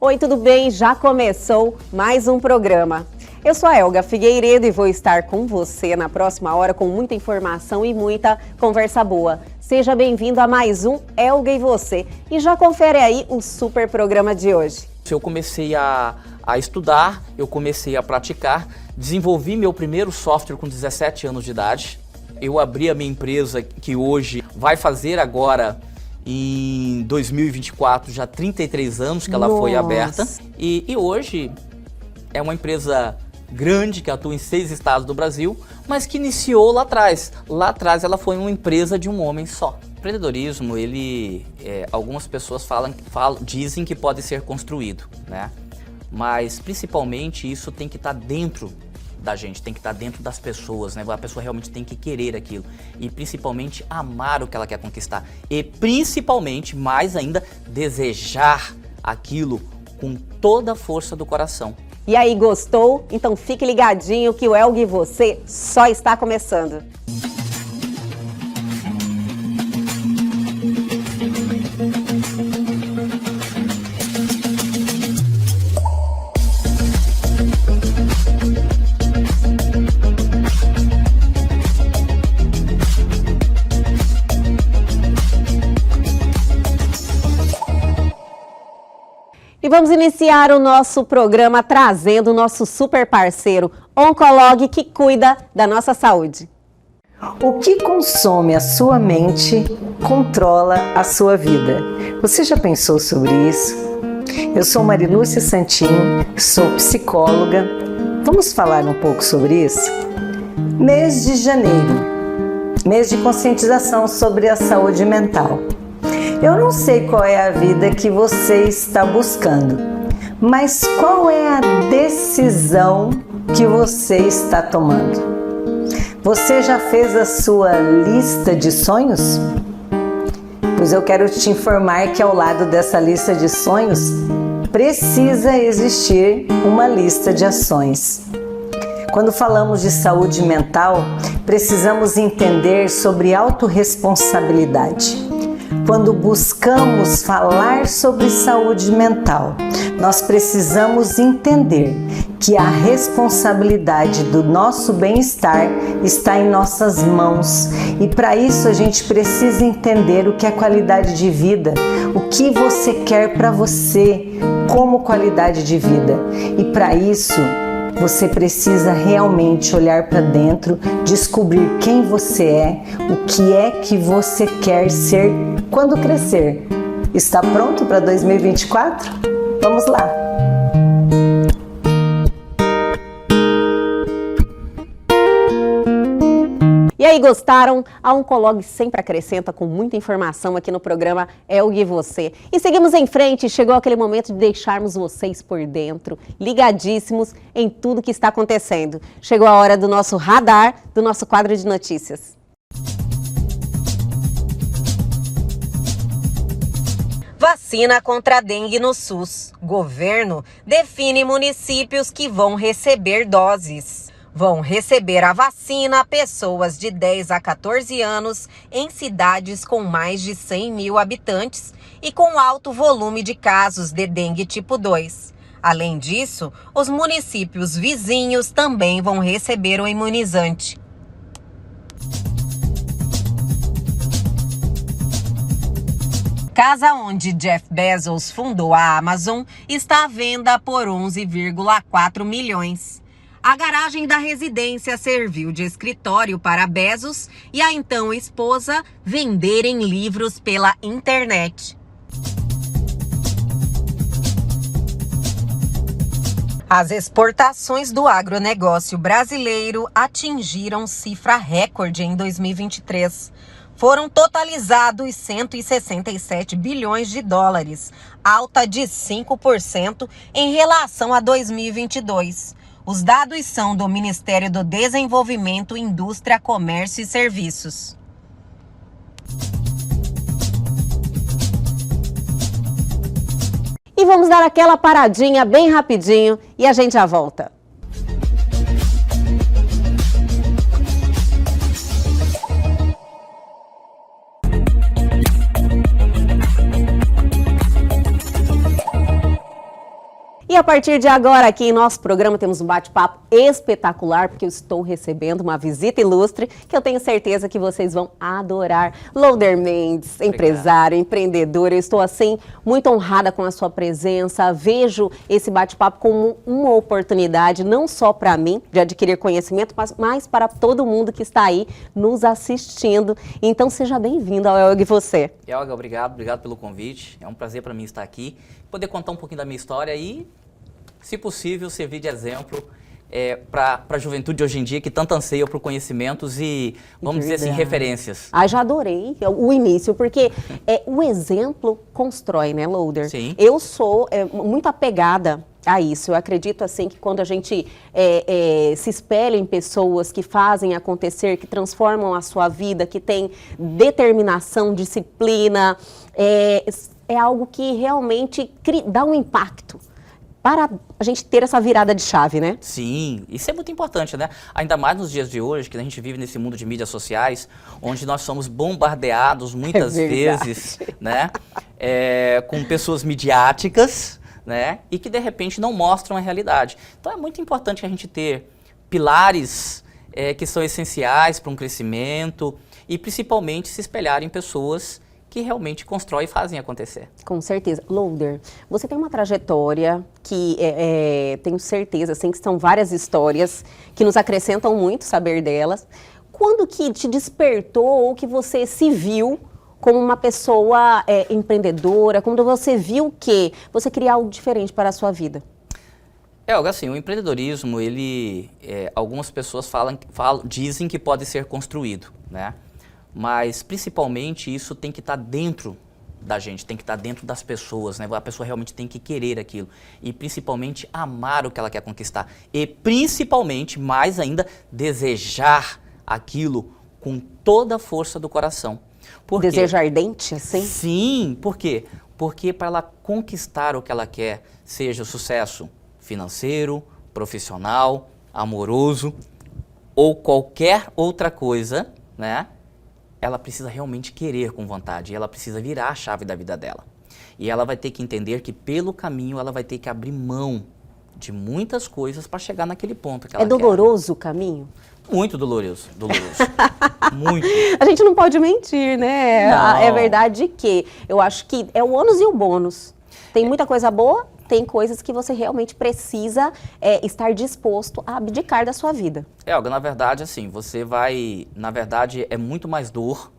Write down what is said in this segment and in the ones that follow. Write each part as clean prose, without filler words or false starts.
Oi, tudo bem? Já começou mais um programa. Eu sou a Elga Figueiredo e vou estar com você na próxima hora com muita informação e muita conversa boa. Seja bem-vindo a mais um Elga e Você. E já confere aí o super programa de hoje. Eu comecei a estudar, eu comecei a praticar, desenvolvi meu primeiro software com 17 anos de idade. Eu abri a minha empresa que hoje vai fazer agora em 2024 já 33 anos que ela foi aberta. E hoje é uma empresa grande que atua em 6 estados do Brasil, mas que iniciou lá atrás. Lá atrás ela foi uma empresa de um homem só. O empreendedorismo, algumas pessoas dizem que pode ser construído, né? Mas principalmente isso tem que estar dentro da gente, tem que estar dentro das pessoas, né? A pessoa realmente tem que querer aquilo e principalmente amar o que ela quer conquistar e principalmente, mais ainda, desejar aquilo com toda a força do coração. E aí, gostou? Então fique ligadinho que o Elga e Você só está começando. E vamos iniciar o nosso programa trazendo o nosso super parceiro, Oncolog, que cuida da nossa saúde. O que consome a sua mente controla a sua vida. Você já pensou sobre isso? Eu sou Marilúcia Santin, sou psicóloga. Vamos falar um pouco sobre isso? Mês de janeiro, mês de conscientização sobre a saúde mental. Eu não sei qual é a vida que você está buscando, mas qual é a decisão que você está tomando? Você já fez a sua lista de sonhos? Pois eu quero te informar que ao lado dessa lista de sonhos, precisa existir uma lista de ações. Quando falamos de saúde mental, precisamos entender sobre autorresponsabilidade. Quando buscamos falar sobre saúde mental, nós precisamos entender que a responsabilidade do nosso bem-estar está em nossas mãos. E para isso a gente precisa entender o que é qualidade de vida, o que você quer para você como qualidade de vida. E para isso você precisa realmente olhar para dentro, descobrir quem você é, o que é que você quer ser quando crescer. Está pronto para 2024? Vamos lá! E aí, gostaram? A Oncolog sempre acrescenta com muita informação aqui no programa Elga e Você. E seguimos em frente, chegou aquele momento de deixarmos vocês por dentro, ligadíssimos em tudo que está acontecendo. Chegou a hora do nosso radar, do nosso quadro de notícias. Vacina contra a dengue no SUS. Governo define municípios que vão receber doses. Vão receber a vacina pessoas de 10 a 14 anos em cidades com mais de 100 mil habitantes e com alto volume de casos de dengue tipo 2. Além disso, os municípios vizinhos também vão receber o imunizante. Casa onde Jeff Bezos fundou a Amazon está à venda por 11,4 milhões. A garagem da residência serviu de escritório para Bezos e a então esposa venderem livros pela internet. As exportações do agronegócio brasileiro atingiram cifra recorde em 2023. Foram totalizados 167 bilhões de dólares, alta de 5% em relação a 2022. Os dados são do Ministério do Desenvolvimento, Indústria, Comércio e Serviços. E vamos dar aquela paradinha bem rapidinho e a gente já volta. E a partir de agora, aqui em nosso programa, temos um bate-papo espetacular, porque eu estou recebendo uma visita ilustre, que eu tenho certeza que vocês vão adorar. Lourdes Mendes, empresária, empreendedora, eu estou, assim, muito honrada com a sua presença. Vejo esse bate-papo como uma oportunidade, não só para mim, de adquirir conhecimento, mas para todo mundo que está aí nos assistindo. Então, seja bem-vindo ao Elg Você. Elga, obrigado pelo convite. É um prazer para mim estar aqui, poder contar um pouquinho da minha história e, se possível, servir de exemplo para a juventude de hoje em dia, que tanto anseia por conhecimentos e, vamos dizer assim, referências. Ah, já adorei o início, porque o exemplo constrói, né, Lourdes? Sim. Eu sou muito apegada a isso. Eu acredito, assim, que quando a gente se espelha em pessoas que fazem acontecer, que transformam a sua vida, que têm determinação, disciplina, é algo que realmente dá um impacto para a gente ter essa virada de chave, né? Sim, isso é muito importante, né? Ainda mais nos dias de hoje, que a gente vive nesse mundo de mídias sociais, onde nós somos bombardeados muitas vezes, né? Com pessoas midiáticas, né? E que de repente não mostram a realidade. Então é muito importante que a gente ter pilares que são essenciais para um crescimento e principalmente se espelhar em pessoas que realmente constroem e fazem acontecer. Com certeza. Lourdes, você tem uma trajetória que tenho certeza, assim, que são várias histórias que nos acrescentam muito saber delas. Quando que te despertou ou que você se viu como uma pessoa empreendedora, quando você viu que você queria algo diferente para a sua vida? Assim, o empreendedorismo, algumas pessoas dizem que pode ser construído, né? Mas, principalmente, isso tem que estar dentro da gente, tem que estar dentro das pessoas, né? A pessoa realmente tem que querer aquilo e, principalmente, amar o que ela quer conquistar e, principalmente, mais ainda, desejar aquilo com toda a força do coração. Por Desejo ardente, assim? Sim, por quê? Porque para ela conquistar o que ela quer, seja o sucesso financeiro, profissional, amoroso ou qualquer outra coisa, né? Ela precisa realmente querer com vontade, ela precisa virar a chave da vida dela. E ela vai ter que entender que pelo caminho ela vai ter que abrir mão de muitas coisas para chegar naquele ponto que ela quer. É doloroso o caminho? Muito doloroso, muito. A gente não pode mentir, né? Não. É verdade que eu acho que é o ônus e o bônus. Tem muita coisa boa, tem coisas que você realmente precisa estar disposto a abdicar da sua vida. Na verdade, assim, você vai... Na verdade, é muito mais dor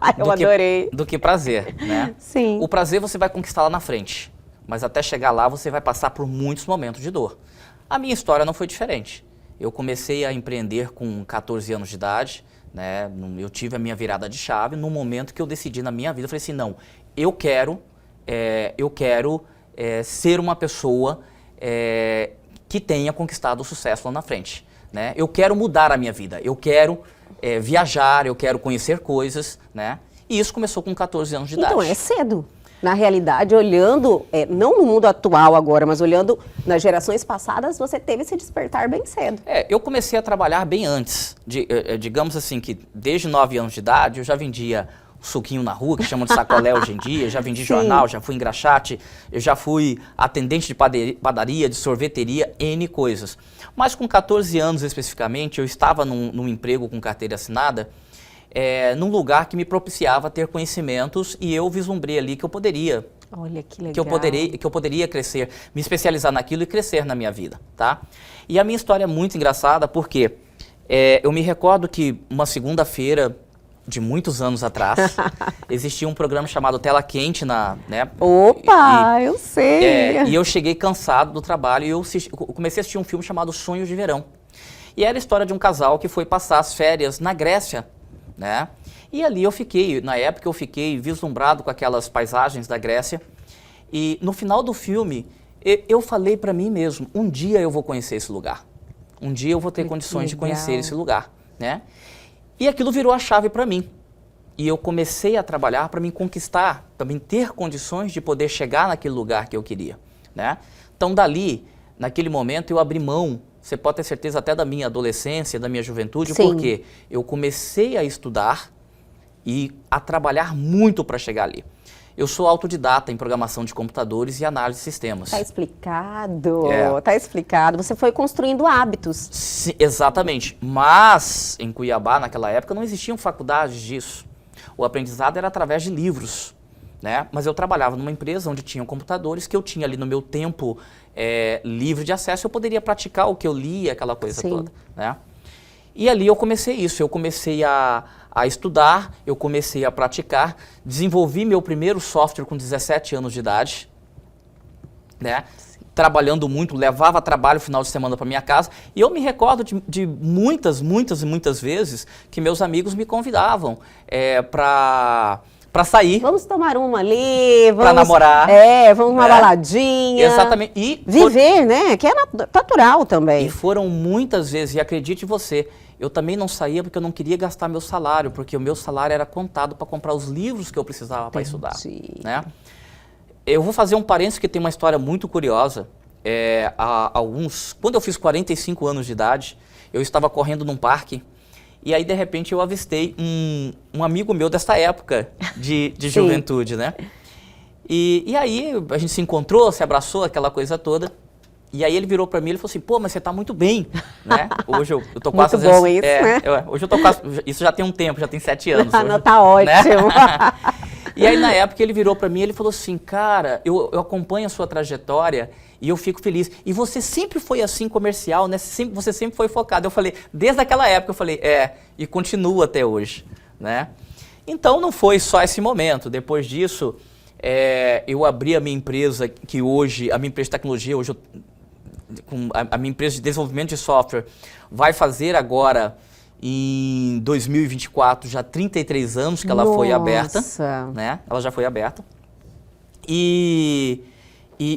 adorei. do que prazer, né? Sim. O prazer você vai conquistar lá na frente, mas até chegar lá você vai passar por muitos momentos de dor. A minha história não foi diferente. Eu comecei a empreender com 14 anos de idade, né? Eu tive a minha virada de chave no momento que eu decidi na minha vida. Eu falei assim, não, eu quero ser uma pessoa que tenha conquistado o sucesso lá na frente, né? Eu quero mudar a minha vida, eu quero viajar, eu quero conhecer coisas, né? E isso começou com 14 anos de idade. Então é cedo. Na realidade, olhando, não no mundo atual agora, mas olhando nas gerações passadas, você teve esse despertar bem cedo. Eu comecei a trabalhar bem antes. Digamos assim que desde 9 anos de idade eu já vendia suquinho na rua, que chamam de sacolé hoje em dia, já vendi jornal, já fui engraxate, eu já fui atendente de padaria, de sorveteria, N coisas. Mas com 14 anos especificamente, eu estava num emprego com carteira assinada, num lugar que me propiciava ter conhecimentos e eu vislumbrei ali que eu poderia. Olha que legal. Que eu poderia crescer, me especializar naquilo e crescer na minha vida, tá? E a minha história é muito engraçada porque eu me recordo que uma segunda-feira de muitos anos atrás, existia um programa chamado Tela Quente né? Opa, eu sei! E eu cheguei cansado do trabalho e eu comecei a assistir um filme chamado Sonhos de Verão. E era a história de um casal que foi passar as férias na Grécia, né? E ali na época eu fiquei vislumbrado com aquelas paisagens da Grécia. E no final do filme, eu falei para mim mesmo, um dia eu vou conhecer esse lugar. Um dia eu vou ter condições de conhecer esse lugar, né? E aquilo virou a chave para mim. E eu comecei a trabalhar para me conquistar, para me ter condições de poder chegar naquele lugar que eu queria, né? Então, dali, naquele momento, eu abri mão, você pode ter certeza até da minha adolescência, da minha juventude, Sim. porque eu comecei a estudar e a trabalhar muito para chegar ali. Eu sou autodidata em programação de computadores e análise de sistemas. Tá explicado, tá explicado. Você foi construindo hábitos. Sim, exatamente. Mas em Cuiabá, naquela época, não existiam faculdades disso. O aprendizado era através de livros, né? Mas eu trabalhava numa empresa onde tinham computadores que eu tinha ali no meu tempo livre de acesso. Eu poderia praticar o que eu lia, aquela coisa toda, né? E ali eu comecei isso. Eu comecei a estudar, eu comecei a praticar, desenvolvi meu primeiro software com 17 anos de idade, né? Trabalhando muito, levava trabalho final de semana para minha casa, e eu me recordo de muitas vezes que meus amigos me convidavam para sair. Vamos tomar uma ali, vamos... Para namorar. Vamos uma baladinha. Exatamente. E viver, né? Que é natural também. E foram muitas vezes, e acredite você, eu também não saía porque eu não queria gastar meu salário, porque o meu salário era contado para comprar os livros que eu precisava para estudar, né? Eu vou fazer um parênteses que tem uma história muito curiosa. Quando eu fiz 45 anos de idade, eu estava correndo num parque, e aí de repente eu avistei um amigo meu dessa época de juventude, né? E aí a gente se encontrou, se abraçou, aquela coisa toda. E aí ele virou pra mim e falou assim, pô, mas você tá muito bem, né? Hoje eu tô quase muito bom isso, né? Hoje eu tô quase, isso já tem um tempo, já tem 7 anos. Não, tá ótimo. Né? E aí na época ele virou pra mim e ele falou assim, cara, eu acompanho a sua trajetória e eu fico feliz. E você sempre foi assim comercial, né? Você sempre foi focado. Eu falei, desde aquela época eu falei, e continua até hoje, né? Então não foi só esse momento. Depois disso, eu abri a minha empresa, que hoje, a minha empresa de tecnologia, hoje a minha empresa de desenvolvimento de software vai fazer agora, em 2024, já 33 anos que ela foi aberta. Né? Ela já foi aberta. E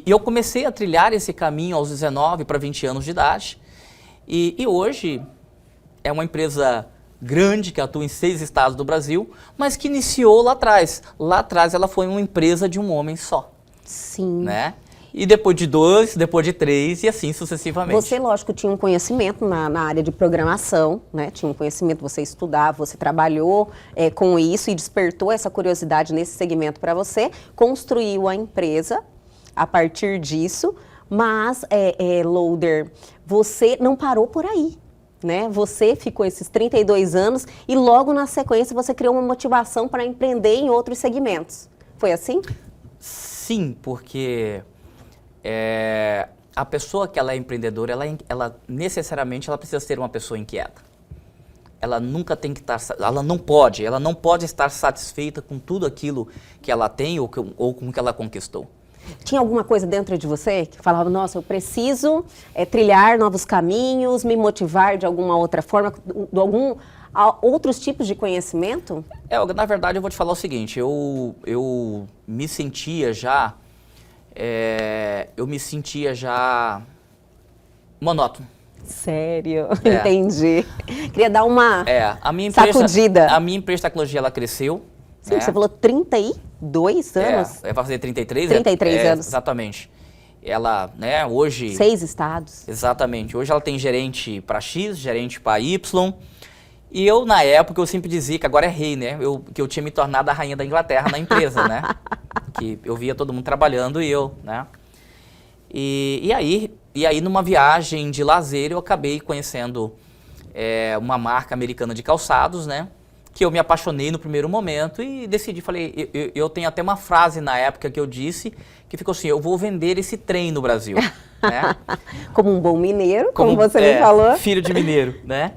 eu comecei a trilhar esse caminho aos 19 para 20 anos de idade. E hoje é uma empresa grande que atua em 6 estados do Brasil, mas que iniciou lá atrás. Lá atrás ela foi uma empresa de um homem só. Sim. Né? E depois de 2, depois de 3 e assim sucessivamente. Você, lógico, tinha um conhecimento na área de programação, né? Tinha um conhecimento, você estudava, você trabalhou com isso e despertou essa curiosidade nesse segmento para você, construiu a empresa a partir disso, mas, Loader, você não parou por aí, né? Você ficou esses 32 anos e logo na sequência você criou uma motivação para empreender em outros segmentos. Foi assim? Sim, porque... a pessoa que ela é empreendedora, ela necessariamente ela precisa ser uma pessoa inquieta. Ela nunca tem que estar, ela não pode estar satisfeita com tudo aquilo que ela tem ou com o que ela conquistou. Tinha alguma coisa dentro de você que falava, nossa, eu preciso trilhar novos caminhos, me motivar de alguma outra forma, de outros tipos de conhecimento? Na verdade, eu vou te falar o seguinte, eu me sentia já monótono. Sério? Entendi. Queria dar uma sacudida. A minha empresa de tecnologia, ela cresceu. Sim, você falou 32 anos? Vai fazer 33. 33 anos. Exatamente. Ela, né, hoje... 6 estados. Exatamente. Hoje ela tem gerente para X, gerente para Y. E eu, na época, eu sempre dizia que agora é rei, né? Que eu tinha me tornado a rainha da Inglaterra na empresa, né? Que eu via todo mundo trabalhando e eu, né? E aí, numa viagem de lazer, eu acabei conhecendo uma marca americana de calçados, né? Que eu me apaixonei no primeiro momento e decidi, falei, eu tenho até uma frase na época que eu disse, que ficou assim, eu vou vender esse trem no Brasil, né? Como um bom mineiro, como você me falou. Filho de mineiro, né?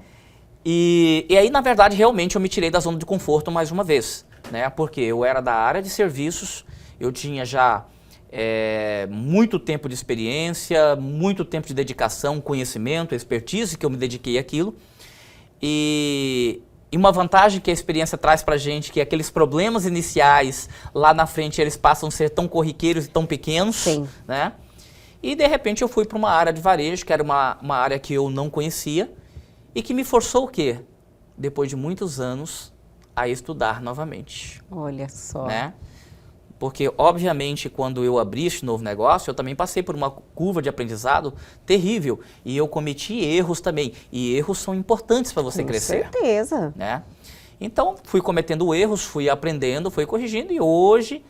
E aí, na verdade, realmente eu me tirei da zona de conforto mais uma vez, né? Porque eu era da área de serviços, eu tinha já muito tempo de experiência, muito tempo de dedicação, conhecimento, expertise, que eu me dediquei àquilo. E uma vantagem que a experiência traz pra gente, que aqueles problemas iniciais, lá na frente, eles passam a ser tão corriqueiros e tão pequenos. Sim. Né? E, de repente, eu fui para uma área de varejo, que era uma área que eu não conhecia, e que me forçou o quê? Depois de muitos anos, a estudar novamente. Olha só. Né? Porque, obviamente, quando eu abri este novo negócio, eu também passei por uma curva de aprendizado terrível. E eu cometi erros também. E erros são importantes para você crescer. Com certeza. Né? Então, fui cometendo erros, fui aprendendo, fui corrigindo. E hoje,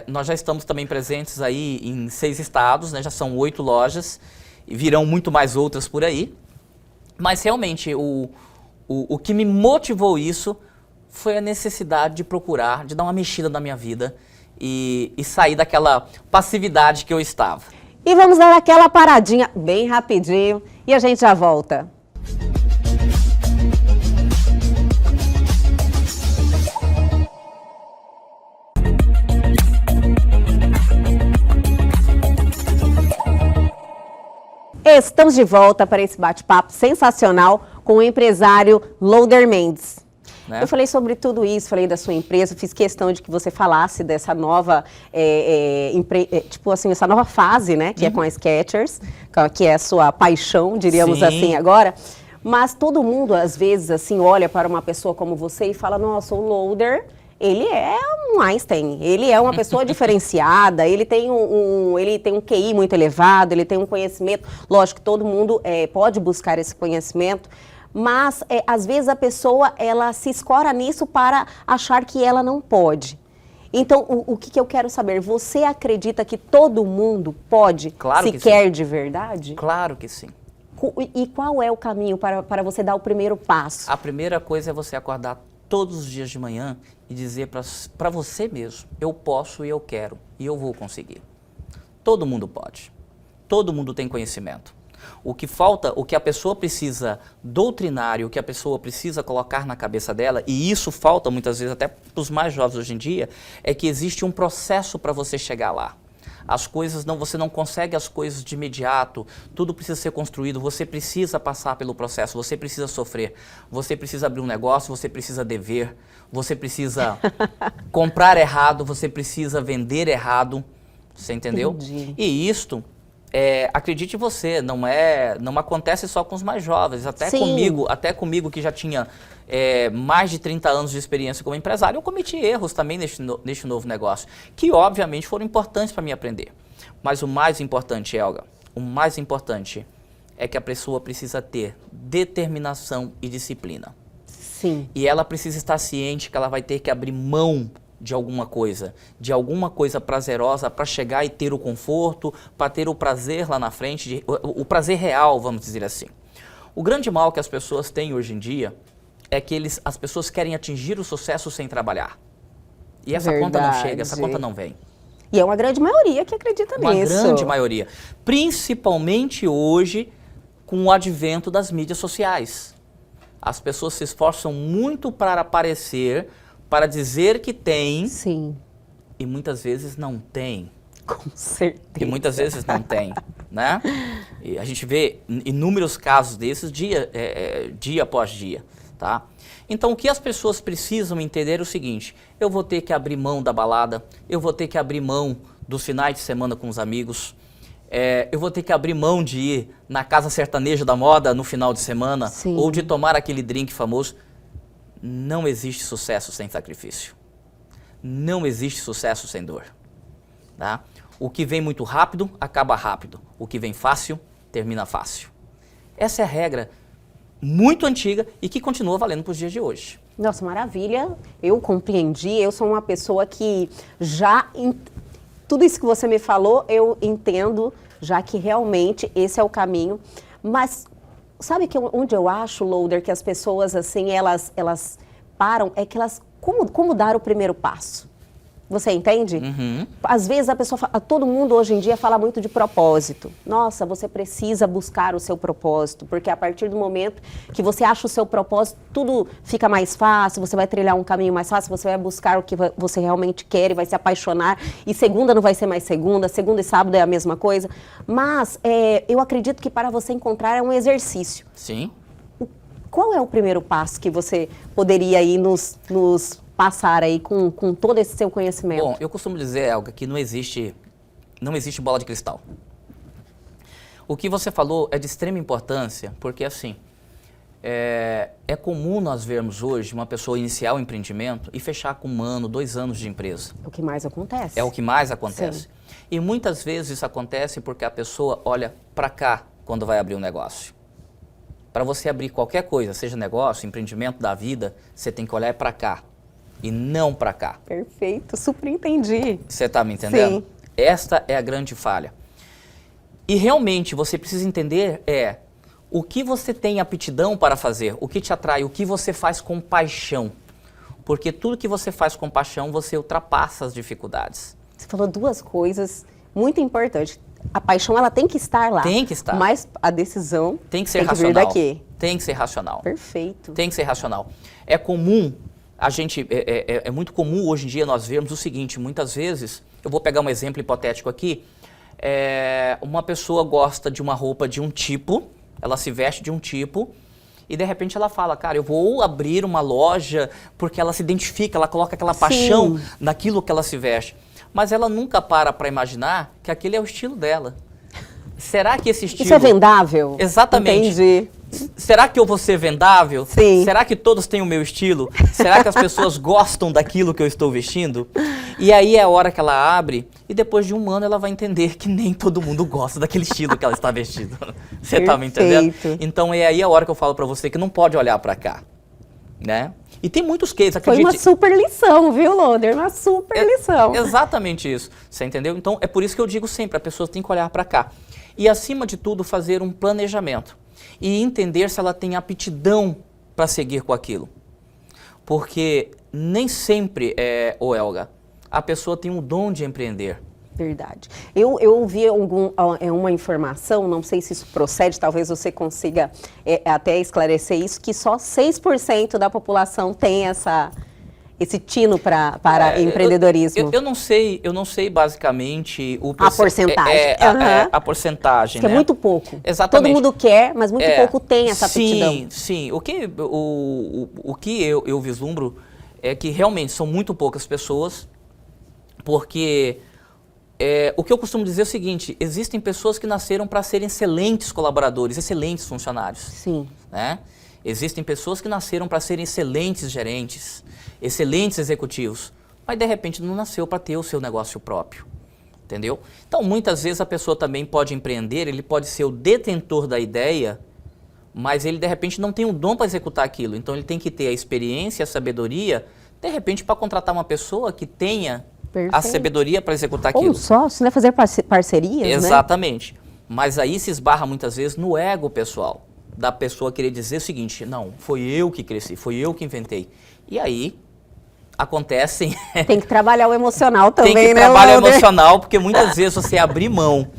Nós já estamos também presentes aí em 6 estados, né? Já são 8 lojas e virão muito mais outras por aí. Mas realmente o que me motivou isso foi a necessidade de procurar, de dar uma mexida na minha vida e sair daquela passividade que eu estava. E vamos dar aquela paradinha bem rapidinho e a gente já volta. Estamos de volta para esse bate-papo sensacional com o empresário Loder Mendes. Eu falei sobre tudo isso, falei da sua empresa, fiz questão de que você falasse dessa nova, tipo assim, essa nova fase, né, que é com a Skechers, que é a sua paixão, diríamos assim agora. Mas todo mundo, às vezes, assim, olha para uma pessoa como você e fala, nossa, o Loder, ele é um Einstein, ele é uma pessoa diferenciada, ele tem um QI muito elevado, ele tem um conhecimento, lógico que todo mundo pode buscar esse conhecimento, mas às vezes a pessoa ela se escora nisso para achar que ela não pode. Então, o que eu quero saber, você acredita que todo mundo pode, se quer de verdade? Claro que sim. E qual é o caminho para você dar o primeiro passo? A primeira coisa é você acordar todos os dias de manhã e dizer para você mesmo, eu posso e eu quero e eu vou conseguir. Todo mundo pode. Todo mundo tem conhecimento. O que falta, o que a pessoa precisa doutrinar, o que a pessoa precisa colocar na cabeça dela, e isso falta muitas vezes até para os mais jovens hoje em dia, é que existe um processo para você chegar lá. As coisas você não consegue as coisas de imediato, tudo precisa ser construído, você precisa passar pelo processo, você precisa sofrer, você precisa abrir um negócio, você precisa dever, você precisa comprar errado, você precisa vender errado, você entendeu? Entendi. E isto, acredite você, não acontece só com os mais jovens, até comigo que já tinha mais de 30 anos de experiência como empresário, eu cometi erros também neste novo negócio, que obviamente foram importantes para mim aprender. Mas o mais importante, Elga, o mais importante é que a pessoa precisa ter determinação e disciplina. Sim. E ela precisa estar ciente que ela vai ter que abrir mão de alguma coisa prazerosa para chegar e ter o conforto, para ter o prazer lá na frente, o prazer real, vamos dizer assim. O grande mal que as pessoas têm hoje em dia é que as pessoas querem atingir o sucesso sem trabalhar. E essa conta não chega, essa conta não vem. E é uma grande maioria que acredita nisso. Uma grande maioria. Principalmente hoje, com o advento das mídias sociais. As pessoas se esforçam muito para aparecer, para dizer que tem. Sim. E muitas vezes não tem. Com certeza. E muitas vezes não tem, né? E a gente vê inúmeros casos desses dia após dia, tá? Então, o que as pessoas precisam entender é o seguinte, eu vou ter que abrir mão da balada, eu vou ter que abrir mão dos finais de semana com os amigos, eu vou ter que abrir mão de ir na casa sertaneja da moda no final de semana, Sim. ou de tomar aquele drink famoso. Não existe sucesso sem sacrifício. Não existe sucesso sem dor. Tá? O que vem muito rápido, acaba rápido. O que vem fácil, termina fácil. Essa é a regra muito antiga e que continua valendo para os dias de hoje. Nossa, maravilha. Eu compreendi. Eu sou uma pessoa que tudo isso que você me falou, eu entendo, já que realmente esse é o caminho. Mas sabe onde eu acho, Loder, que as pessoas, assim, elas param, é que elas... Como dar o primeiro passo? Você entende? Uhum. Às vezes todo mundo hoje em dia fala muito de propósito. Nossa, você precisa buscar o seu propósito, porque a partir do momento que você acha o seu propósito, tudo fica mais fácil, você vai trilhar um caminho mais fácil, você vai buscar o que você realmente quer e vai se apaixonar. E segunda não vai ser mais segunda e sábado é a mesma coisa. Mas eu acredito que para você encontrar é um exercício. Sim. Qual é o primeiro passo que você poderia aí nos passar aí com todo esse seu conhecimento? Bom, eu costumo dizer, Elga, que não existe bola de cristal. O que você falou é de extrema importância, porque assim, é comum nós vermos hoje uma pessoa iniciar um empreendimento e fechar com 1 ano, 2 anos de empresa. É o que mais acontece. É o que mais acontece. Sim. E muitas vezes isso acontece porque a pessoa olha para cá quando vai abrir um negócio. Para você abrir qualquer coisa, seja negócio, empreendimento da vida, você tem que olhar para cá. e não para cá. Perfeito, super entendi. Você está me entendendo? Sim. Esta é a grande falha. E realmente você precisa entender o que você tem aptidão para fazer, o que te atrai, o que você faz com paixão. Porque tudo que você faz com paixão, você ultrapassa as dificuldades. Você falou duas coisas muito importantes. A paixão, ela tem que estar lá. Tem que estar. Mas a decisão tem que ser tem racional. Que vir daqui. Tem que ser racional. Perfeito. Tem que ser racional. É comum, é muito comum hoje em dia nós vermos o seguinte, muitas vezes, eu vou pegar um exemplo hipotético aqui, uma pessoa gosta de uma roupa de um tipo, ela se veste de um tipo, e de repente ela fala, cara, eu vou abrir uma loja porque ela se identifica, ela coloca aquela paixão naquilo que ela se veste. Mas ela nunca para imaginar que aquele é o estilo dela. Será que esse estilo... Isso é vendável? Exatamente. Entendi. Será que eu vou ser vendável? Sim. Será que todos têm o meu estilo? Será que as pessoas gostam daquilo que eu estou vestindo? E aí é a hora que ela abre e depois de um ano ela vai entender que nem todo mundo gosta daquele estilo que ela está vestindo. Você tá me entendendo? Então é aí a hora que eu falo para você que não pode olhar para cá, né? E tem muitos cases, acredite... Foi uma super lição, viu, Loder? Uma super lição. Exatamente isso, você entendeu? Então é por isso que eu digo sempre, a pessoa tem que olhar para cá. E acima de tudo fazer um planejamento e entender se ela tem aptidão para seguir com aquilo. Porque nem sempre, Olga, a pessoa tem um dom de empreender. Verdade. Eu ouvi uma informação, não sei se isso procede, talvez você consiga até esclarecer isso, que só 6% da população tem esse tino para empreendedorismo. Eu não sei basicamente a porcentagem. A porcentagem, que né? é muito pouco. Exatamente. Todo mundo quer, mas muito pouco tem essa aptidão. Sim. O que eu vislumbro é que realmente são muito poucas pessoas, porque o que eu costumo dizer é o seguinte, existem pessoas que nasceram para serem excelentes colaboradores, excelentes funcionários. Sim. Né? Existem pessoas que nasceram para serem excelentes gerentes, excelentes executivos, mas de repente não nasceu para ter o seu negócio próprio, entendeu? Então muitas vezes a pessoa também pode empreender, ele pode ser o detentor da ideia, mas ele de repente não tem o dom para executar aquilo, então ele tem que ter a experiência, a sabedoria, de repente para contratar uma pessoa que tenha a sabedoria para executar aquilo. Ou um sócio, né? Fazer parcerias, Exatamente. Né? Mas aí se esbarra muitas vezes no ego pessoal, da pessoa querer dizer o seguinte, não, foi eu que cresci, foi eu que inventei. E aí acontecem... Tem que trabalhar o emocional também, né, Tem que trabalhar o emocional, porque muitas vezes você abrir mão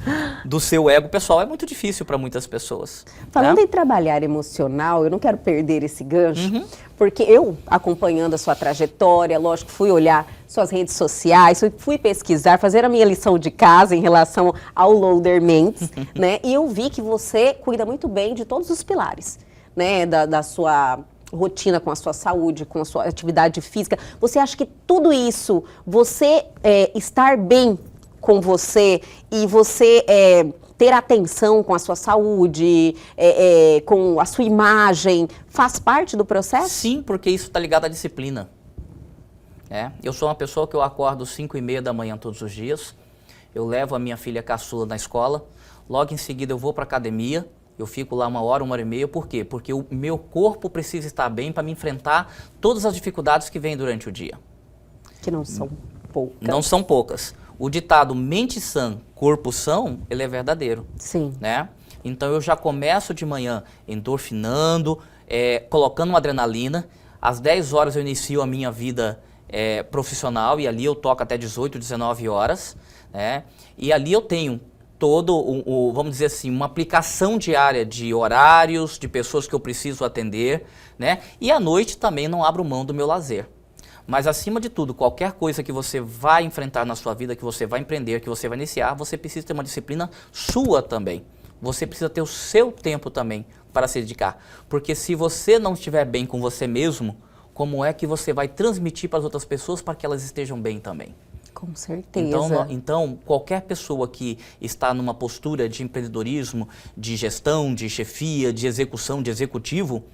do seu ego pessoal é muito difícil para muitas pessoas. Falando em trabalhar emocional, eu não quero perder esse gancho, porque eu, acompanhando a sua trajetória, lógico, fui olhar suas redes sociais, fui pesquisar, fazer a minha lição de casa em relação ao Loder Mendes, né? E eu vi que você cuida muito bem de todos os pilares, né? Da sua rotina com a sua saúde, com a sua atividade física. Você acha que tudo isso, você estar bem com você e você ter atenção com a sua saúde, com a sua imagem, faz parte do processo? Sim, porque isso está ligado à disciplina. Eu sou uma pessoa que eu acordo 5h30 da manhã todos os dias, eu levo a minha filha caçula na escola, logo em seguida eu vou para a academia, eu fico lá 1 hora, 1h30, por quê? Porque o meu corpo precisa estar bem para me enfrentar todas as dificuldades que vêm durante o dia. Que não são poucas. Não são poucas. O ditado mente sã, corpo são, ele é verdadeiro. Sim. Né? Então eu já começo de manhã endorfinando, colocando uma adrenalina, às 10 horas eu inicio a minha vida profissional e ali eu toco até 18, 19 horas, né? E ali eu tenho vamos dizer assim, uma aplicação diária de horários, de pessoas que eu preciso atender, né? E à noite também não abro mão do meu lazer. Mas acima de tudo, qualquer coisa que você vai enfrentar na sua vida, que você vai empreender, que você vai iniciar, você precisa ter uma disciplina sua também. Você precisa ter o seu tempo também para se dedicar. Porque se você não estiver bem com você mesmo, como é que você vai transmitir para as outras pessoas para que elas estejam bem também? Com certeza. Então, qualquer pessoa que está numa postura de empreendedorismo, de gestão, de chefia, de execução, de executivo,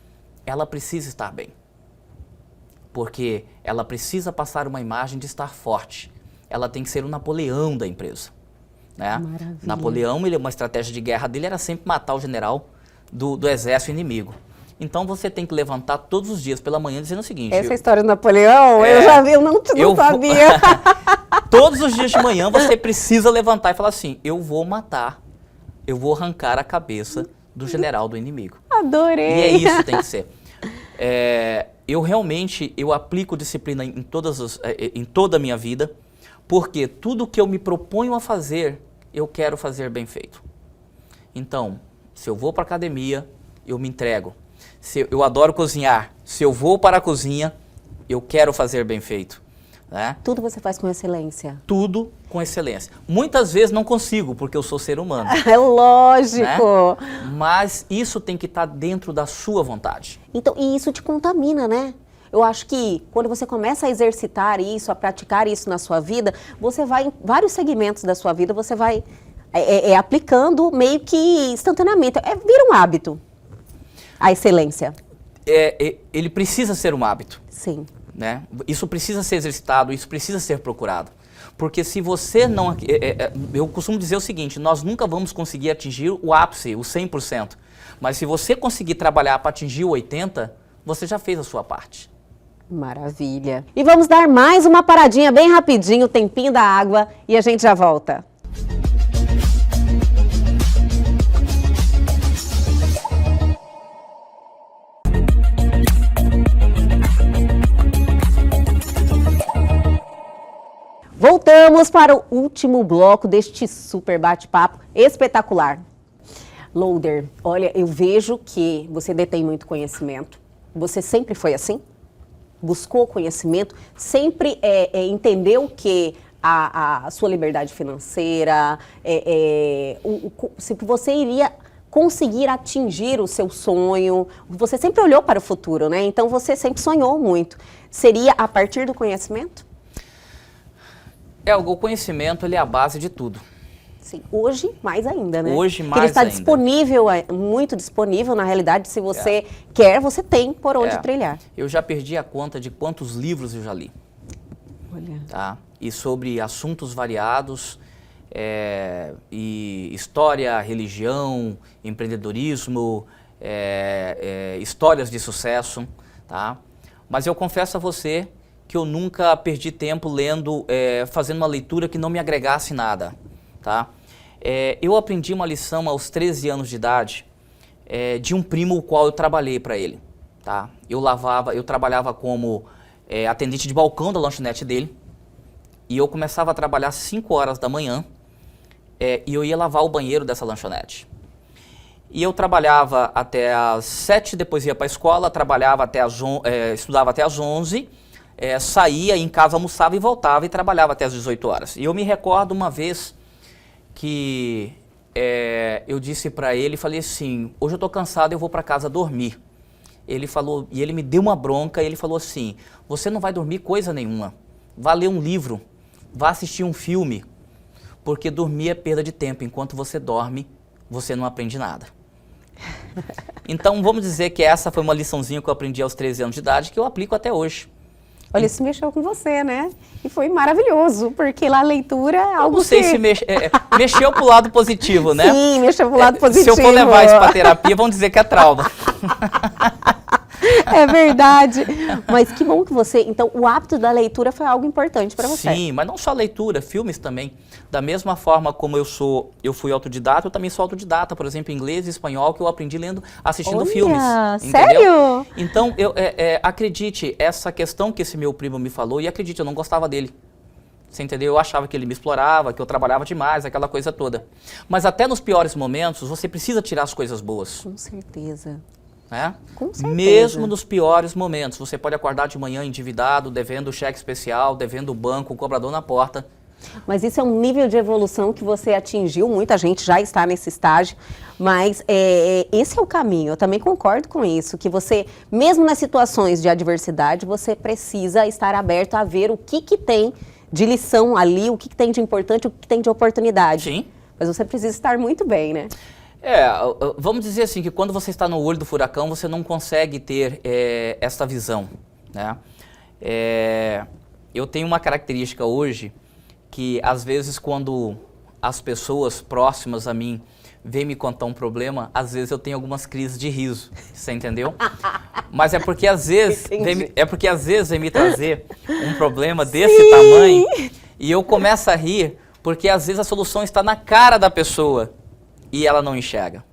ela precisa estar bem. Porque ela precisa passar uma imagem de estar forte. Ela tem que ser o Napoleão da empresa. Né? Napoleão, uma estratégia de guerra dele era sempre matar o general do exército inimigo. Então você tem que levantar todos os dias pela manhã dizendo o seguinte... Essa história do Napoleão, eu já vi, eu não sabia. Todos os dias de manhã você precisa levantar e falar assim, eu vou matar, eu vou arrancar a cabeça do general do inimigo. Adorei! E é isso que tem que ser. Eu realmente, eu aplico disciplina em toda a minha vida, porque tudo que eu me proponho a fazer, eu quero fazer bem feito. Então, se eu vou para a academia, eu me entrego. Eu adoro cozinhar. Se eu vou para a cozinha, eu quero fazer bem feito. Né? Tudo você faz com excelência. Tudo com excelência. Muitas vezes não consigo, porque eu sou ser humano. É lógico. Né? Mas isso tem que estar dentro da sua vontade. Então, e isso te contamina, né? Eu acho que quando você começa a exercitar isso, a praticar isso na sua vida, você vai, em vários segmentos da sua vida, você vai aplicando meio que instantaneamente. Vira um hábito, a excelência. Ele precisa ser um hábito. Sim. Né? Isso precisa ser exercitado, isso precisa ser procurado. Porque se você não... eu costumo dizer o seguinte, nós nunca vamos conseguir atingir o ápice, o 100%. Mas se você conseguir trabalhar para atingir o 80%, você já fez a sua parte. Maravilha. E vamos dar mais uma paradinha bem rapidinho, o tempinho da água, e a gente já volta. Voltamos para o último bloco deste super bate-papo espetacular. Loader, olha, eu vejo que você detém muito conhecimento. Você sempre foi assim? Buscou conhecimento? Sempre entendeu que a sua liberdade financeira, se você iria conseguir atingir o seu sonho? Você sempre olhou para o futuro, né? Então você sempre sonhou muito. Seria a partir do conhecimento? O conhecimento, ele é a base de tudo. Sim, hoje mais ainda, né? Hoje mais ainda. Ele está disponível, muito disponível, na realidade, se você quer, você tem por onde trilhar. Eu já perdi a conta de quantos livros eu já li. Olha. Tá? E sobre assuntos variados, e história, religião, empreendedorismo, histórias de sucesso, tá? Mas eu confesso a você que eu nunca perdi tempo lendo, fazendo uma leitura que não me agregasse nada, tá? Eu aprendi uma lição aos 13 anos de idade de um primo o qual eu trabalhei para ele, tá? Eu trabalhava como atendente de balcão da lanchonete dele e eu começava a trabalhar às 5 horas da manhã e eu ia lavar o banheiro dessa lanchonete. E eu trabalhava até às 7, depois ia para a escola, estudava até às 11, saía, em casa almoçava e voltava e trabalhava até às 18 horas. E eu me recordo uma vez que eu disse para ele, falei assim, hoje eu estou cansado, eu vou para casa dormir. Ele falou, e ele me deu uma bronca, e ele falou assim, você não vai dormir coisa nenhuma, vá ler um livro, vá assistir um filme, porque dormir é perda de tempo, enquanto você dorme, você não aprende nada. Então vamos dizer que essa foi uma liçãozinha que eu aprendi aos 13 anos de idade, que eu aplico até hoje. Olha, isso mexeu com você, né? E foi maravilhoso, porque lá a leitura é algo não sei se mexeu pro lado positivo, né? Sim, mexeu pro lado positivo. Se eu for levar isso pra terapia, vão dizer que é trauma. É verdade. Mas que bom que você... Então, o hábito da leitura foi algo importante para você. Sim, mas não só leitura, filmes também. Da mesma forma como eu fui autodidata, eu também sou autodidata. Por exemplo, inglês e espanhol, que eu aprendi assistindo filmes. Sério? Entendeu? Então, acredite, essa questão que esse meu primo me falou, e acredite, eu não gostava dele. Você entendeu? Eu achava que ele me explorava, que eu trabalhava demais, aquela coisa toda. Mas até nos piores momentos, você precisa tirar as coisas boas. Com certeza. Com certeza. Mesmo nos piores momentos, você pode acordar de manhã endividado, devendo cheque especial, devendo o banco, o cobrador na porta. Mas isso é um nível de evolução que você atingiu, muita gente já está nesse estágio, mas esse é o caminho, eu também concordo com isso, que você, mesmo nas situações de adversidade, você precisa estar aberto a ver o que tem de lição ali, o que tem de importante, o que tem de oportunidade. Sim. Mas você precisa estar muito bem, né? Vamos dizer assim, que quando você está no olho do furacão, você não consegue ter essa visão, né? Eu tenho uma característica hoje que, às vezes, quando as pessoas próximas a mim vem me contar um problema, às vezes eu tenho algumas crises de riso, você entendeu? Mas é porque às vezes vem me trazer um problema desse tamanho e eu começo a rir porque às vezes a solução está na cara da pessoa e ela não enxerga,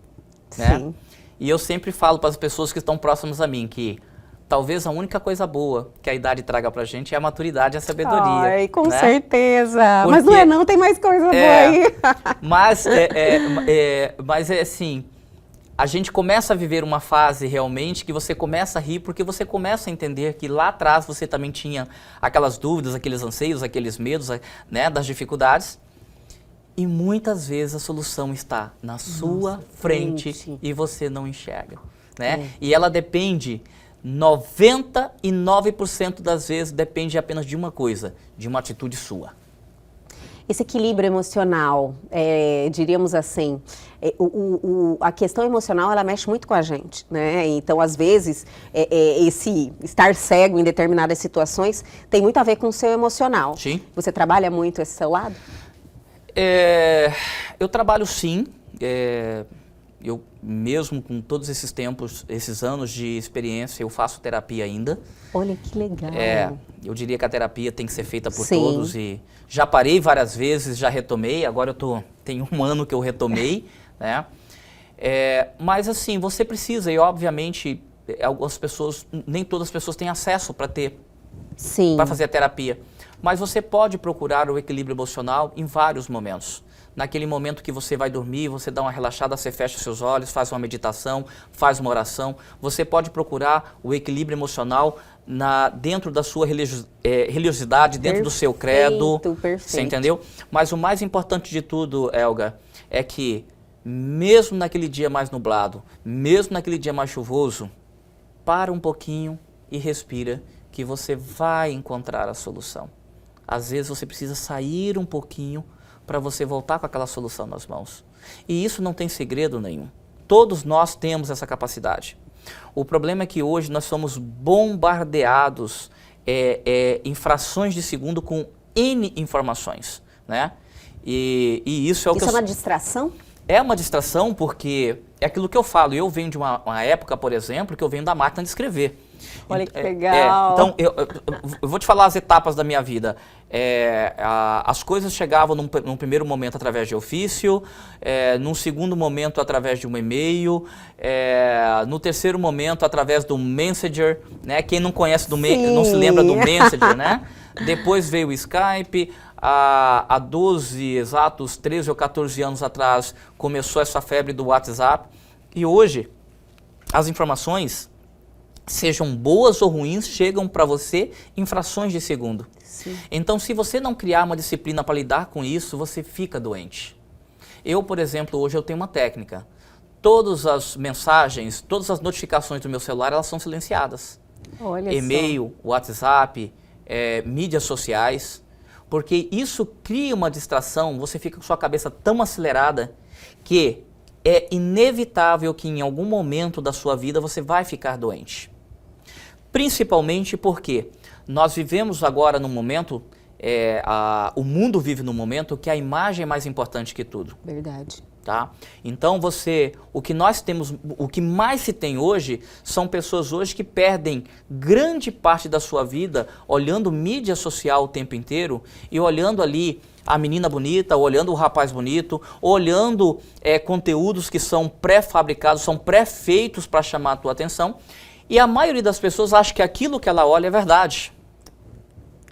né? Sim. E eu sempre falo para as pessoas que estão próximas a mim que talvez a única coisa boa que a idade traga pra gente é a maturidade e a sabedoria. Ai, com né? certeza. Porque, mas não é não, tem mais coisa boa aí. Mas é assim, a gente começa a viver uma fase realmente que você começa a rir porque você começa a entender que lá atrás você também tinha aquelas dúvidas, aqueles anseios, aqueles medos, né, das dificuldades. E muitas vezes a solução está na sua frente e você não enxerga, né? E ela depende, 99% das vezes depende apenas de uma coisa, de uma atitude sua. Esse equilíbrio emocional, diríamos assim, a questão emocional, ela mexe muito com a gente, né? Então, às vezes, esse estar cego em determinadas situações tem muito a ver com o seu emocional. Sim. Você trabalha muito esse seu lado? Eu trabalho sim, eu mesmo com todos esses tempos, esses anos de experiência, eu faço terapia ainda. Olha que legal. Eu diria que a terapia tem que ser feita por Sim. todos e já parei várias vezes, já retomei, agora tem um ano que eu retomei, né? Mas assim, você precisa e obviamente algumas pessoas, nem todas as pessoas têm acesso para fazer a terapia. Mas você pode procurar o equilíbrio emocional em vários momentos. Naquele momento que você vai dormir, você dá uma relaxada, você fecha os seus olhos, faz uma meditação, faz uma oração. Você pode procurar o equilíbrio emocional dentro da sua religiosidade, dentro do seu credo. Perfeito. Você entendeu? Mas o mais importante de tudo, Elga, é que mesmo naquele dia mais nublado, mesmo naquele dia mais chuvoso, para um pouquinho e respira, que você vai encontrar a solução. Às vezes você precisa sair um pouquinho para você voltar com aquela solução nas mãos. E isso não tem segredo nenhum. Todos nós temos essa capacidade. O problema é que hoje nós somos bombardeados em frações de segundo com N informações, né? E isso é o que é uma distração? É uma distração porque é aquilo que eu falo. Eu venho de uma época, por exemplo, que eu venho da máquina de escrever. Olha que legal. Então, eu vou te falar as etapas da minha vida. As coisas chegavam num primeiro momento através de ofício, num segundo momento através de um e-mail, no terceiro momento através do Messenger, né? Quem não conhece não se lembra do Messenger, né? Depois veio o Skype. Há 13 ou 14 anos atrás começou essa febre do WhatsApp. E hoje as informações, sejam boas ou ruins, chegam para você em frações de segundo. Sim. Então, se você não criar uma disciplina para lidar com isso, você fica doente. Eu, por exemplo, hoje eu tenho uma técnica. Todas as mensagens, todas as notificações do meu celular, elas são silenciadas. Olha E-mail, WhatsApp, mídias sociais, porque isso cria uma distração, você fica com sua cabeça tão acelerada que é inevitável que em algum momento da sua vida você vai ficar doente. Principalmente porque nós vivemos agora num momento, o mundo vive num momento que a imagem é mais importante que tudo. Verdade. Tá? Então o que mais se tem hoje são pessoas hoje que perdem grande parte da sua vida olhando mídia social o tempo inteiro e olhando ali a menina bonita, olhando o rapaz bonito, olhando conteúdos que são pré-fabricados, são pré-feitos para chamar a tua atenção. E a maioria das pessoas acha que aquilo que ela olha é verdade.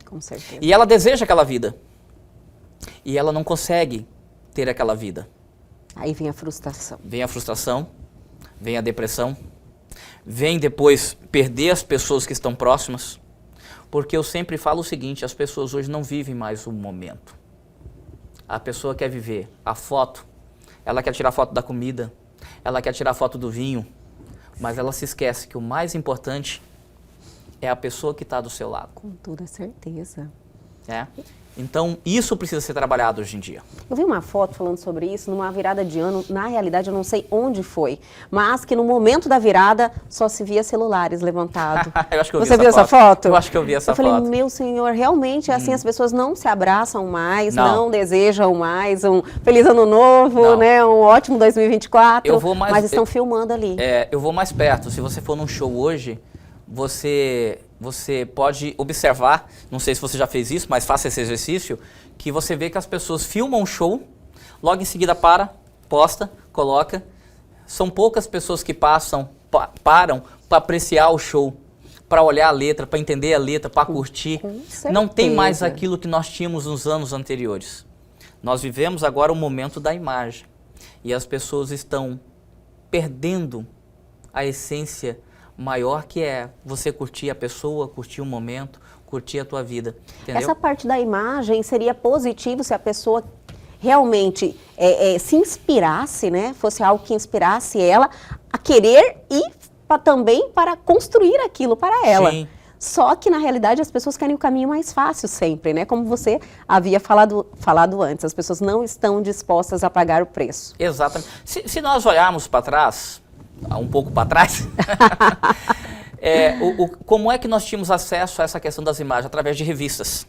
Com certeza. E ela deseja aquela vida. E ela não consegue ter aquela vida. Aí vem a frustração. Vem a frustração, vem a depressão, vem depois perder as pessoas que estão próximas. Porque eu sempre falo o seguinte, as pessoas hoje não vivem mais o momento. A pessoa quer viver a foto, ela quer tirar foto da comida, ela quer tirar foto do vinho, mas ela se esquece que o mais importante é a pessoa que está do seu lado. Com toda certeza. Então, isso precisa ser trabalhado hoje em dia. Eu vi uma foto falando sobre isso numa virada de ano. Na realidade, eu não sei onde foi, mas que no momento da virada só se via celulares levantados. Eu acho que eu vi Você essa viu essa foto? Eu acho que eu vi essa foto. Eu falei, meu senhor, realmente assim as pessoas não se abraçam mais, não desejam mais um feliz ano novo, né? Um ótimo 2024. Mas estão filmando ali. Eu vou mais perto. Se você for num show hoje, você pode observar, não sei se você já fez isso, mas faça esse exercício, que você vê que as pessoas filmam o show, logo em seguida posta, coloca. São poucas pessoas que param para apreciar o show, para olhar a letra, para entender a letra, para curtir. Não tem mais aquilo que nós tínhamos nos anos anteriores. Nós vivemos agora o momento da imagem. E as pessoas estão perdendo a essência maior, que é você curtir a pessoa, curtir o momento, curtir a tua vida. Entendeu? Essa parte da imagem seria positivo se a pessoa realmente se inspirasse, né? Fosse algo que inspirasse ela a querer e também para construir aquilo para ela. Sim. Só que, na realidade, as pessoas querem o caminho mais fácil sempre, né? Como você havia falado antes, as pessoas não estão dispostas a pagar o preço. Exatamente. Se nós olharmos para trás, um pouco para trás, como é que nós tínhamos acesso a essa questão das imagens? Através de revistas.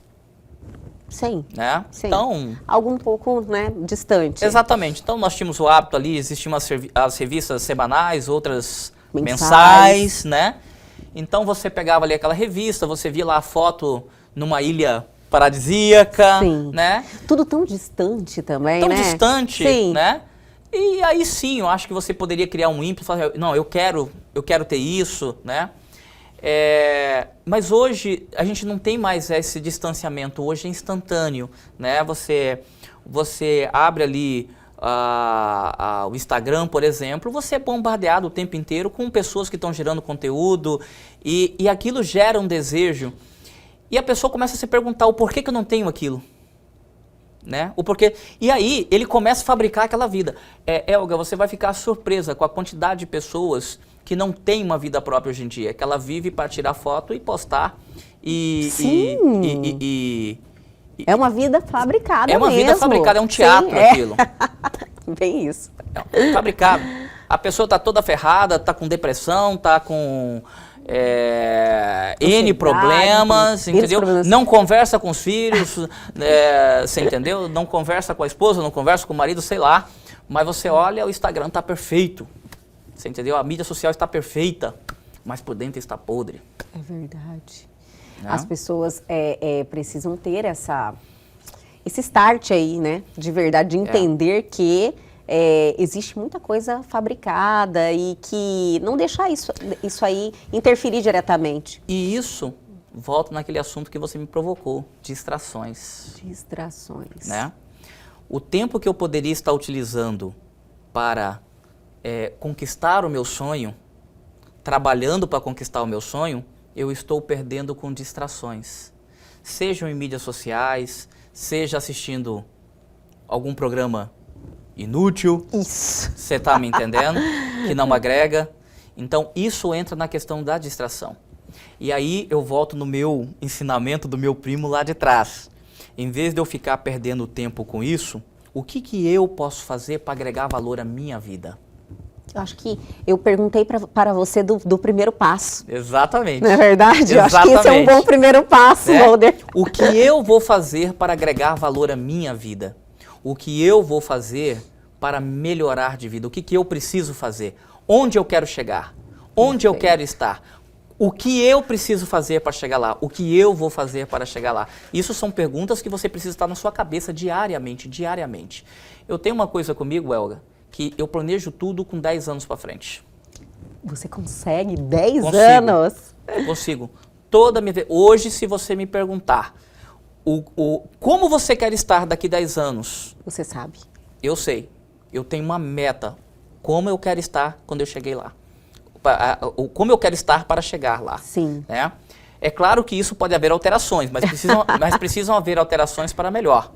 Sim. Né? Sim. Então, algo um pouco, né, distante. Exatamente. Então, nós tínhamos o hábito ali, existiam as revistas semanais, outras mensais, né? Então, você pegava ali aquela revista, você via lá a foto numa ilha paradisíaca, né? Tudo tão distante também, né? Tão distante, né? E aí sim, eu acho que você poderia criar um ímpeto e falar, não, eu quero ter isso, né? Mas hoje a gente não tem mais esse distanciamento, hoje é instantâneo, né? Você abre ali o Instagram, por exemplo, você é bombardeado o tempo inteiro com pessoas que estão gerando conteúdo e aquilo gera um desejo e a pessoa começa a se perguntar o porquê que eu não tenho aquilo. Né? O porquê. E aí ele começa a fabricar aquela vida. Elga, você vai ficar surpresa com a quantidade de pessoas que não tem uma vida própria hoje em dia, que ela vive para tirar foto e postar. É uma vida fabricada. É uma vida fabricada, é um teatro aquilo. Bem isso. É fabricado. A pessoa está toda ferrada, está com depressão, está com N problemas, entendeu? Não conversa com os filhos, você entendeu? Não conversa com a esposa, não conversa com o marido, sei lá. Mas você olha, o Instagram está perfeito. Você entendeu? A mídia social está perfeita, mas por dentro está podre. É verdade. Né? As pessoas precisam ter esse start aí, né? De verdade, de entender que existe muita coisa fabricada e que não deixar isso aí interferir diretamente. E isso volta naquele assunto que você me provocou, distrações. Distrações. Né? O tempo que eu poderia estar utilizando para conquistar o meu sonho, trabalhando para conquistar o meu sonho, eu estou perdendo com distrações. Sejam em mídias sociais, seja assistindo algum programa inútil. Isso. Você está me entendendo? Que não agrega. Então, isso entra na questão da distração. E aí eu volto no meu ensinamento do meu primo lá de trás. Em vez de eu ficar perdendo tempo com isso, o que eu posso fazer para agregar valor à minha vida? Eu acho que eu perguntei para você do primeiro passo. Exatamente. Não é verdade? Exatamente. Eu acho que esse é um bom primeiro passo, Walder. O que eu vou fazer para agregar valor à minha vida? O que eu vou fazer para melhorar de vida? O que eu preciso fazer? Onde eu quero chegar? Onde eu quero estar? O que eu preciso fazer para chegar lá? O que eu vou fazer para chegar lá? Isso são perguntas que você precisa estar na sua cabeça diariamente. Eu tenho uma coisa comigo, Elga, que eu planejo tudo com 10 anos para frente. Você consegue 10 anos? Consigo. Hoje, se você me perguntar como você quer estar daqui 10 anos... Você sabe. Eu sei. Eu tenho uma meta. Como eu quero estar quando eu cheguei lá. Como eu quero estar para chegar lá. Sim. Né? É claro que isso pode haver alterações, mas precisam haver alterações para melhor.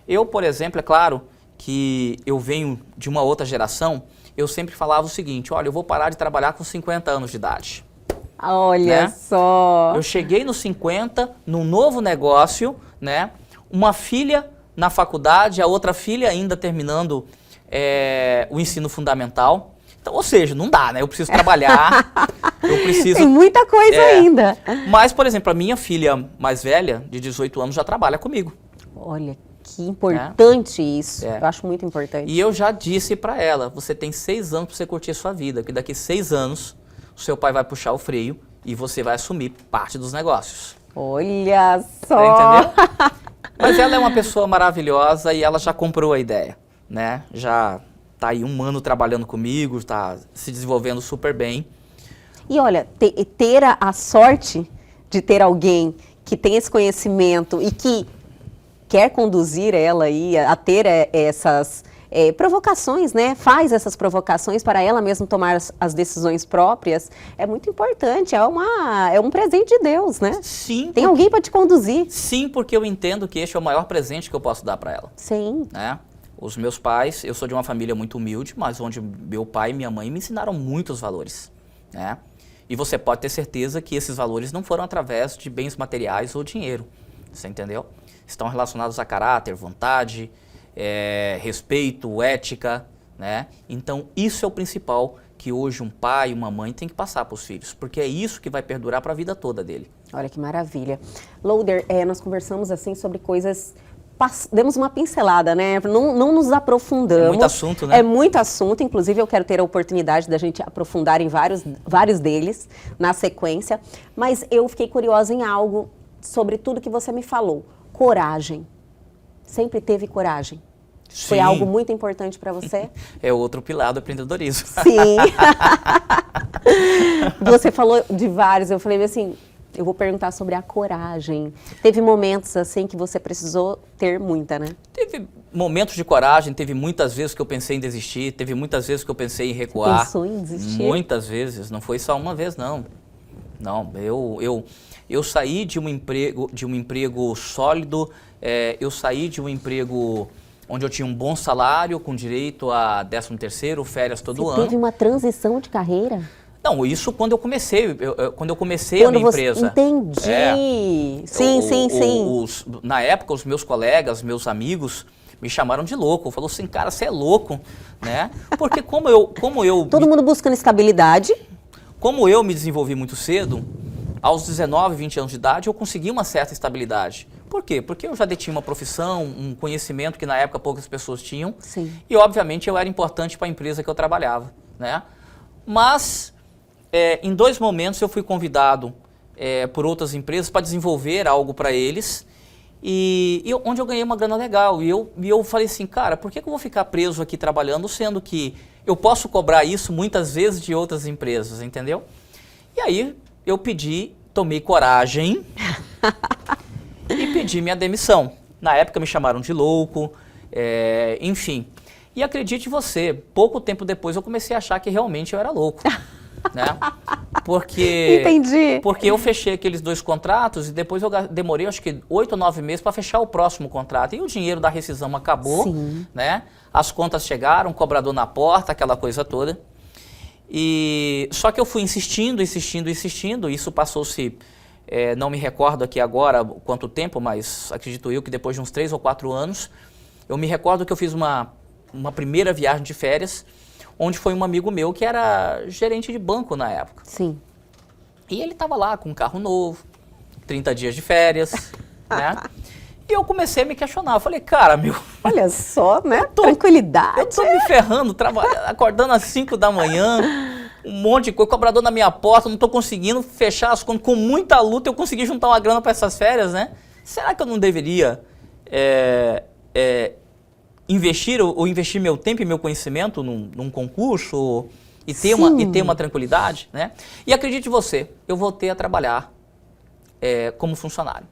Eu, por exemplo, é claro que eu venho de uma outra geração, eu sempre falava o seguinte, olha, eu vou parar de trabalhar com 50 anos de idade. Olha né? Só! Eu cheguei nos 50, num novo negócio, né? uma filha na faculdade, a outra filha ainda terminando o ensino fundamental. Então, ou seja, não dá, né? Eu preciso trabalhar, eu preciso... Tem muita coisa ainda. Mas, por exemplo, a minha filha mais velha, de 18 anos, já trabalha comigo. Olha, que importante isso. É. Eu acho muito importante. E eu já disse para ela, você tem 6 anos para você curtir a sua vida, que daqui 6 anos o seu pai vai puxar o freio e você vai assumir parte dos negócios. Olha só! Entendeu? Mas ela é uma pessoa maravilhosa e ela já comprou a ideia, né? Já tá aí 1 ano trabalhando comigo, está se desenvolvendo super bem. E olha, ter a sorte de ter alguém que tem esse conhecimento e que quer conduzir ela aí a ter essas provocações, né? Faz essas provocações para ela mesma tomar as decisões próprias, é muito importante, é um presente de Deus, né? Sim. Tem alguém para te conduzir. Sim, porque eu entendo que este é o maior presente que eu posso dar para ela. Sim. Né? Os meus pais, eu sou de uma família muito humilde, mas onde meu pai e minha mãe me ensinaram muitos valores, né? E você pode ter certeza que esses valores não foram através de bens materiais ou dinheiro, você entendeu? Estão relacionados a caráter, vontade, respeito, ética, né? Então isso é o principal que hoje um pai e uma mãe tem que passar para os filhos, porque é isso que vai perdurar para a vida toda dele. Olha que maravilha. Loader, nós conversamos assim sobre coisas... Demos uma pincelada, né? Não nos aprofundamos. É muito assunto, né? É muito assunto, inclusive eu quero ter a oportunidade da gente aprofundar em vários deles na sequência. Mas eu fiquei curiosa em algo sobre tudo que você me falou. Coragem. Sempre teve coragem. Sim. Foi algo muito importante para você? É outro pilar do empreendedorismo. Sim. Você falou de vários, eu falei assim... Eu vou perguntar sobre a coragem. Teve momentos assim que você precisou ter muita, né? Teve momentos de coragem, teve muitas vezes que eu pensei em desistir, teve muitas vezes que eu pensei em recuar. Pensou em desistir? Muitas vezes, não foi só uma vez não. Não, eu saí de um emprego sólido, eu saí de um emprego onde eu tinha um bom salário, com direito a 13º, férias todo ano. Teve uma transição de carreira? Não, isso quando eu comecei, a minha empresa. Entendi. Sim. Na época, os meus colegas, meus amigos, me chamaram de louco. Falou assim, cara, você é louco, né? Porque como eu... Todo mundo buscando estabilidade. Como eu me desenvolvi muito cedo, aos 19, 20 anos de idade, eu consegui uma certa estabilidade. Por quê? Porque eu já detinha uma profissão, um conhecimento que na época poucas pessoas tinham. Sim. E, obviamente, eu era importante para a empresa que eu trabalhava, né? Mas... em 2 momentos eu fui convidado por outras empresas para desenvolver algo para eles e onde eu ganhei uma grana legal. E eu falei assim, cara, por que eu vou ficar preso aqui trabalhando, sendo que eu posso cobrar isso muitas vezes de outras empresas, entendeu? E aí eu tomei coragem e pedi minha demissão. Na época me chamaram de louco, enfim. E acredite você, pouco tempo depois eu comecei a achar que realmente eu era louco. Né? Entendi. Porque eu fechei aqueles 2 contratos e depois eu demorei acho que 8 ou 9 meses para fechar o próximo contrato. E o dinheiro da rescisão acabou, né? As contas chegaram, cobrador na porta, aquela coisa toda. Só que eu fui insistindo, isso passou-se, não me recordo aqui agora quanto tempo, mas acredito eu que depois de uns 3 ou 4 anos, eu me recordo que eu fiz uma primeira viagem de férias, onde foi um amigo meu que era gerente de banco na época. Sim. E ele estava lá com um carro novo, 30 dias de férias, né? E eu comecei a me questionar. Eu falei, cara, meu... Olha só, né? Tranquilidade. Eu tô me ferrando, acordando às 5 da manhã, um monte de coisa, cobrador na minha porta, não tô conseguindo fechar as contas. Com muita luta eu consegui juntar uma grana para essas férias, né? Será que eu não deveria... investir meu tempo e meu conhecimento num concurso e ter uma tranquilidade, né? E acredite você, eu voltei a trabalhar como funcionário.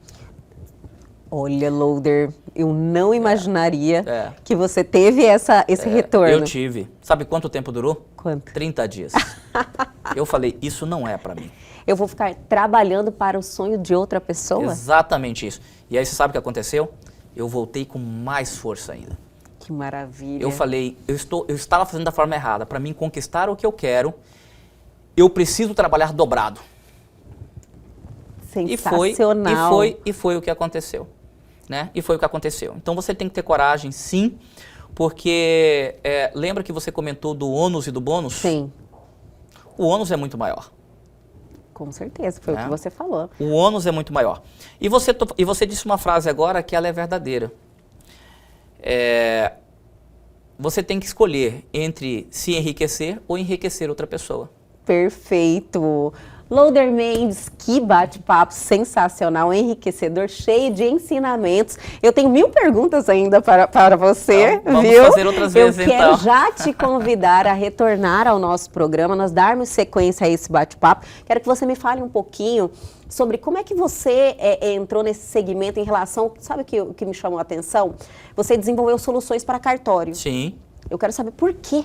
Olha, Loader, eu não imaginaria que você teve esse retorno. Eu tive. Sabe quanto tempo durou? Quanto? 30 dias. Eu falei, isso não é para mim. Eu vou ficar trabalhando para o sonho de outra pessoa? Exatamente isso. E aí você sabe o que aconteceu? Eu voltei com mais força ainda. Que maravilha. Eu falei, eu estava fazendo da forma errada. Para mim conquistar o que eu quero, eu preciso trabalhar dobrado. Sensacional. E foi o que aconteceu. né? E foi o que aconteceu. Então você tem que ter coragem, sim, porque lembra que você comentou do ônus e do bônus? Sim. O ônus é muito maior. Com certeza, foi o que você falou. O ônus é muito maior. E você disse uma frase agora que ela é verdadeira. Você tem que escolher entre se enriquecer ou enriquecer outra pessoa. Perfeito. Loader Mendes, que bate-papo sensacional, enriquecedor, cheio de ensinamentos. Eu tenho 1000 perguntas ainda para você, então, vamos viu? fazer outras vezes, Eu quero já te convidar a retornar ao nosso programa, nós darmos sequência a esse bate-papo. Quero que você me fale um pouquinho sobre como é que você entrou nesse segmento em relação, sabe o que me chamou a atenção? Você desenvolveu soluções para cartório. Sim. Eu quero saber por que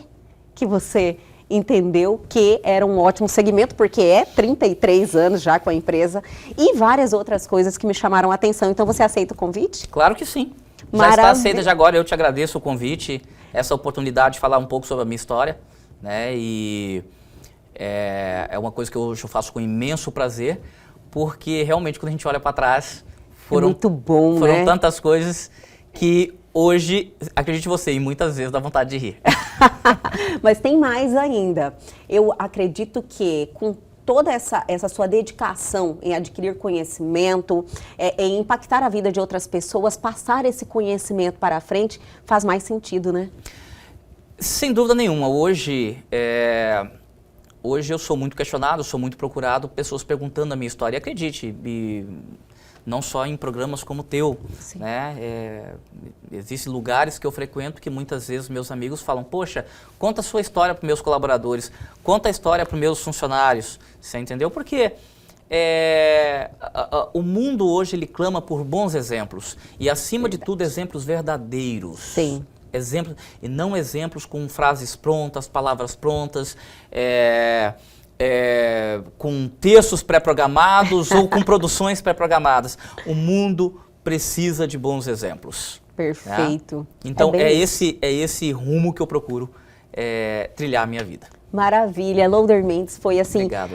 você entendeu que era um ótimo segmento, porque 33 anos já com a empresa e várias outras coisas que me chamaram a atenção. Então, você aceita o convite? Claro que sim. Maravilha. Já está aceita de agora, eu te agradeço o convite, essa oportunidade de falar um pouco sobre a minha história, né? E é uma coisa que hoje eu faço com imenso prazer, porque realmente quando a gente olha para trás, foram muito bom, foram tantas coisas que hoje, acredite você, e muitas vezes dá vontade de rir. Mas tem mais ainda. Eu acredito que com toda essa sua dedicação em adquirir conhecimento, em impactar a vida de outras pessoas, passar esse conhecimento para a frente, faz mais sentido, né? Sem dúvida nenhuma. Hoje eu sou muito questionado, sou muito procurado, pessoas perguntando a minha história. E acredite, não só em programas como o teu, né? Existem lugares que eu frequento que muitas vezes meus amigos falam, poxa, conta a sua história para meus colaboradores, conta a história para meus funcionários, você entendeu? Porque o mundo hoje ele clama por bons exemplos e acima de tudo exemplos verdadeiros. Sim. Exemplos, e não exemplos com frases prontas, palavras prontas, com textos pré-programados ou com produções pré-programadas. O mundo precisa de bons exemplos. Perfeito. Né? Então é esse rumo que eu procuro trilhar a minha vida. Maravilha, Loader Mendes, foi assim, Obrigado,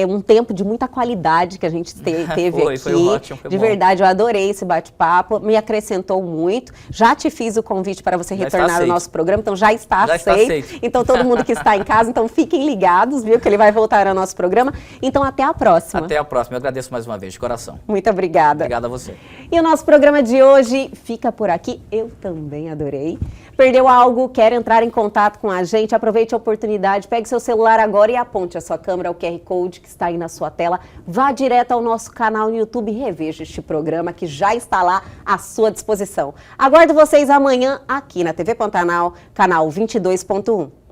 um tempo de muita qualidade que a gente teve aqui. Foi ótimo, foi de bom. Verdade, eu adorei esse bate-papo, me acrescentou muito. Já te fiz o convite para você retornar ao nosso programa, então já está aceito. Então todo mundo que está em casa, então fiquem ligados, viu, que ele vai voltar ao nosso programa. Então até a próxima. Até a próxima, eu agradeço mais uma vez, de coração. Muito obrigada. Obrigado a você. E o nosso programa de hoje fica por aqui, eu também adorei. Perdeu algo, quer entrar em contato com a gente, aproveite a oportunidade, pegue seu celular agora e aponte a sua câmera ao QR Code que está aí na sua tela. Vá direto ao nosso canal no YouTube e reveja este programa que já está lá à sua disposição. Aguardo vocês amanhã aqui na TV Pantanal, canal 22.1.